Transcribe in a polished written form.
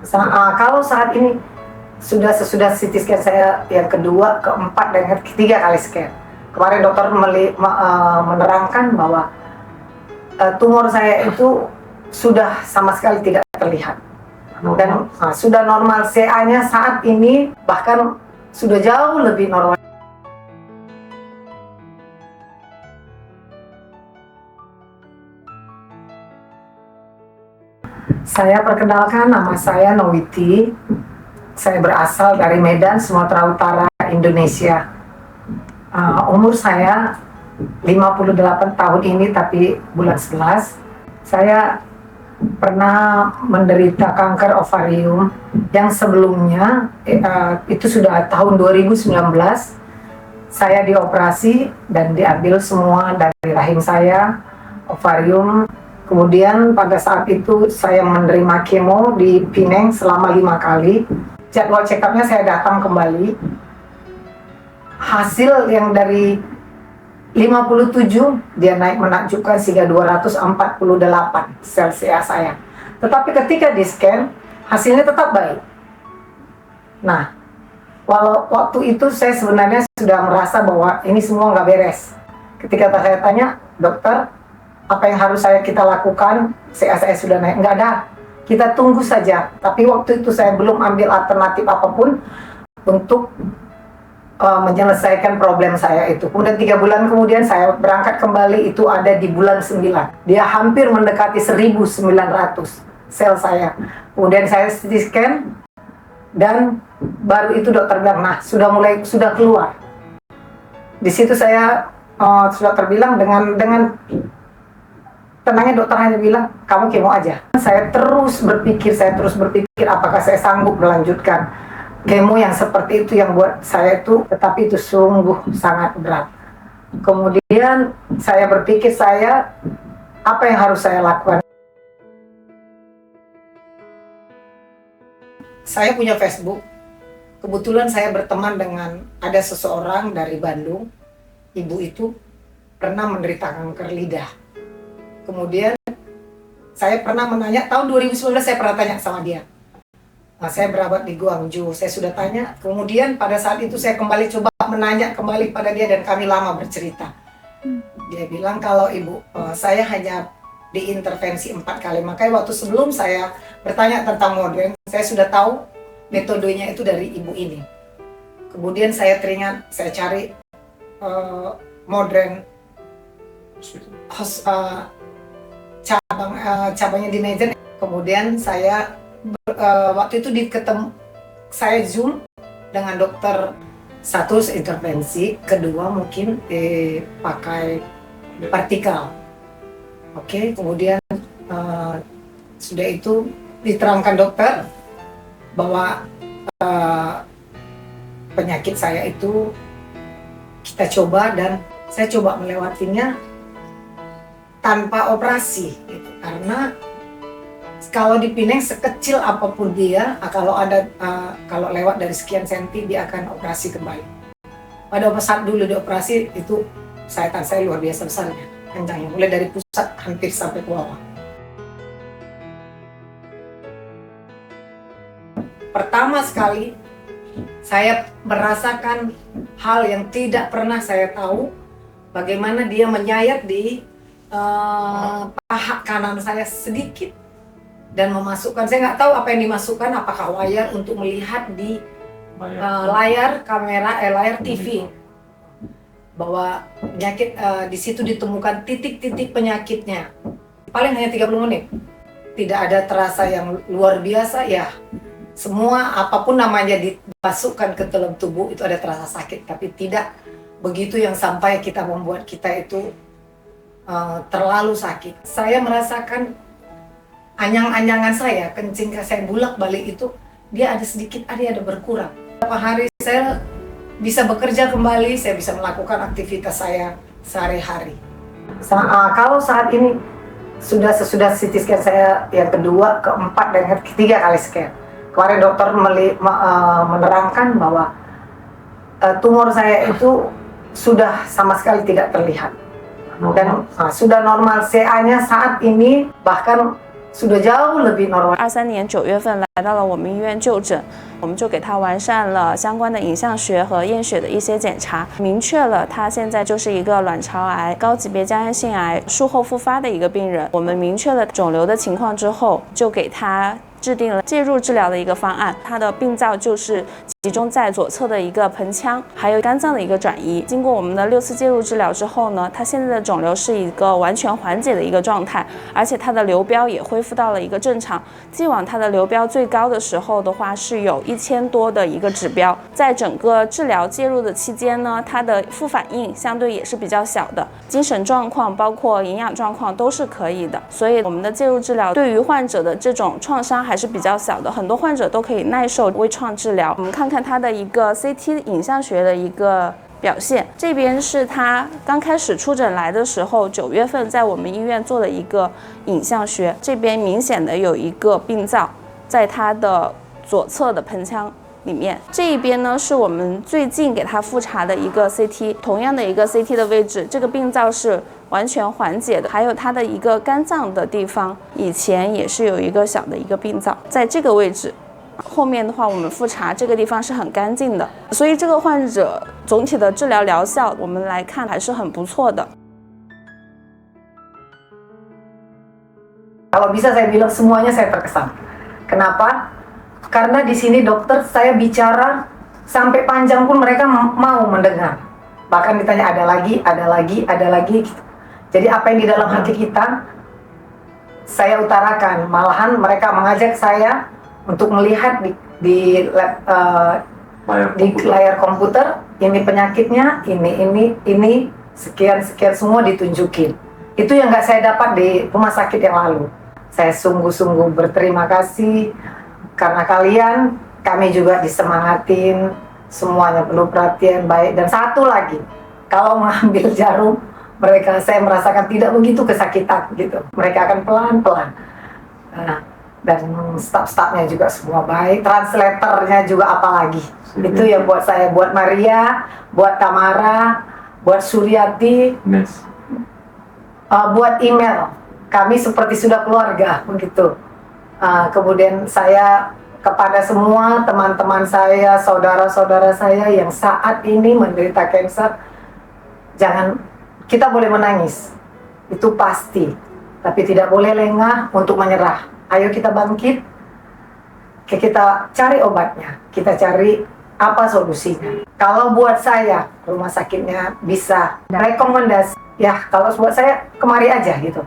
Kalau saat ini sesudah CT scan saya yang kedua, keempat, dan ketiga kali scan. Kemarin dokter menerangkan bahwa tumor saya itu sudah sama sekali tidak terlihat dan sudah normal. CA-nya saat ini bahkan sudah jauh lebih normal. Saya perkenalkan, nama saya Nowiti. Saya berasal dari Medan, Sumatera Utara, Indonesia. Umur saya 58 tahun ini, tapi bulan 11. Saya pernah menderita kanker ovarium yang sebelumnya itu sudah tahun 2019. Saya dioperasi dan diambil semua dari rahim saya, ovarium. Kemudian pada saat itu saya menerima kemo di Pineng selama 5 kali. Jadwal check up-nya saya datang kembali. Hasil yang dari 57 dia naik menakjubkan sehingga 248 sel CA saya. Tetapi ketika di scan hasilnya tetap baik. Nah, walau waktu itu saya sebenarnya sudah merasa bahwa ini semua nggak beres. Ketika saya tanya, dokter, apa yang harus kita lakukan? CA saya sudah naik. Nggak ada, kita tunggu saja. Tapi waktu itu saya belum ambil alternatif apapun untuk menyelesaikan problem saya itu. Kemudian 3 bulan kemudian saya berangkat kembali, itu ada di bulan 9. Dia hampir mendekati 1.900 sel saya. Kemudian saya CT scan dan baru itu dokter bilang, nah sudah keluar. Di situ saya sudah terbilang dengan tenangnya dokter hanya bilang, kamu kemo aja. Saya terus berpikir apakah saya sanggup melanjutkan kemo yang seperti itu yang buat saya itu, tetapi itu sungguh sangat berat. Kemudian saya berpikir apa yang harus saya lakukan? Saya punya Facebook. Kebetulan saya berteman dengan ada seseorang dari Bandung. Ibu itu pernah menderita kanker lidah. Kemudian saya pernah menanya, tahun 2019 saya pernah tanya sama dia. Saya berobat di Guangzhou, saya sudah tanya. Kemudian pada saat itu saya coba menanya kembali pada dia dan kami lama bercerita. Dia bilang, kalau ibu, saya hanya diintervensi 4 kali. Makanya waktu sebelum saya bertanya tentang modern, saya sudah tahu metodenya itu dari ibu ini. Kemudian saya teringat, saya cari modern cabangnya di Medan. Kemudian saya waktu itu saya Zoom dengan dokter. Satu intervensi, kedua mungkin pakai partikel. Oke, kemudian sudah itu diterangkan dokter bahwa penyakit saya itu kita coba, dan saya coba melewatinya tanpa operasi gitu. Karena kalau di Pineng sekecil apapun dia, kalau lewat dari sekian senti dia akan operasi kembali. Pada saat dulu dioperasi itu sayatan saya luar biasa besarnya, kencangnya, mulai dari pusat hampir sampai ke bawah. Pertama sekali saya merasakan hal yang tidak pernah saya tahu, bagaimana dia menyayat di paha kanan saya sedikit dan memasukkan, saya nggak tahu apa yang dimasukkan, apakah wire untuk melihat di layar kamera, layar TV, bahwa penyakit di situ ditemukan titik-titik penyakitnya. Paling hanya 30 menit, tidak ada terasa yang luar biasa ya. Semua apapun namanya dimasukkan ke dalam tubuh itu ada terasa sakit, tapi tidak begitu yang sampai kita membuat kita itu terlalu sakit. Saya merasakan anyang-anyangan saya, kencing saya bulak-balik itu, dia ada berkurang. Beberapa hari saya bisa bekerja kembali, saya bisa melakukan aktivitas saya sehari-hari. Kalau saat ini sesudah CT scan saya yang kedua, keempat, dan ketiga kali scan. Kemarin dokter menerangkan bahwa tumor saya itu sudah sama sekali tidak terlihat dan sudah normal. CA-nya saat ini bahkan sudah jauh lebih normal。23年9月份来到了我们医院就诊，我们就给他完善了相关的影像学和验血的一些检查，明确了他现在就是一个卵巢癌高级别浆液性癌术后复发的一个病人。我们明确了肿瘤的情况之后，就给他制定了介入治疗的一个方案。他的病灶就是集中在左侧的一个盆腔，还有肝脏的一个转移。经过我们的6次介入治疗之后呢，他现在的肿瘤是一个完全缓解的一个状态，而且他的流标也恢复到了一个正常。既往他的流标最高的时候的话是有1000多的一个指标，在整个治疗介入的期间呢，他的副反应相对也是比较小的，精神状况包括营养状况都是可以的。所以我们的介入治疗对于患者的这种创伤还是比较小的，很多患者都可以耐受微创治疗。我们看看他的一个 CT 影像学的一个表现，这边是他刚开始出诊来的时候，9月份在我们医院做的一个影像学，这边明显的有一个病灶在他的左侧的盆腔里面。这一边呢是我们最近给他复查的一个 CT， 同样的一个 CT 的位置，这个病灶是完全缓解的。还有他的一个肝脏的地方，以前也是有一个小的一个病灶，在这个位置。后面的话，我们复查这个地方是很干净的，所以这个患者总体的治疗疗效，我们来看还是很不错的。Kalau bisa saya bilang semuanya saya terkesan. Kenapa? Karena di sini dokter saya bicara sampai panjang pun mereka mau mendengar. Bahkan ditanya ada lagi, ada lagi, ada lagi. Jadi apa yang di dalam hati kita, saya utarakan. Malahan mereka mengajak saya untuk melihat di layar komputer, ini penyakitnya, ini sekian semua ditunjukin. Itu yang nggak saya dapat di rumah sakit yang lalu. Saya sungguh-sungguh berterima kasih karena kalian, kami juga disemangatin, semuanya penuh perhatian baik. Dan satu lagi, kalau mengambil jarum, saya merasakan tidak begitu kesakitan gitu. Mereka akan pelan-pelan. Dan staf-stafnya juga semua baik, translatornya juga apalagi. Itu yang buat saya, buat Maria, buat Tamara, buat Suryati, buat email. Kami seperti sudah keluarga begitu. Kemudian saya kepada semua teman-teman saya, saudara-saudara saya yang saat ini menderita kanker, jangan, kita boleh menangis, itu pasti, tapi tidak boleh lengah untuk menyerah. Ayo kita bangkit, kita cari obatnya, kita cari apa solusinya. Kalau buat saya, rumah sakitnya bisa rekomendasi, ya kalau buat saya kemari aja gitu.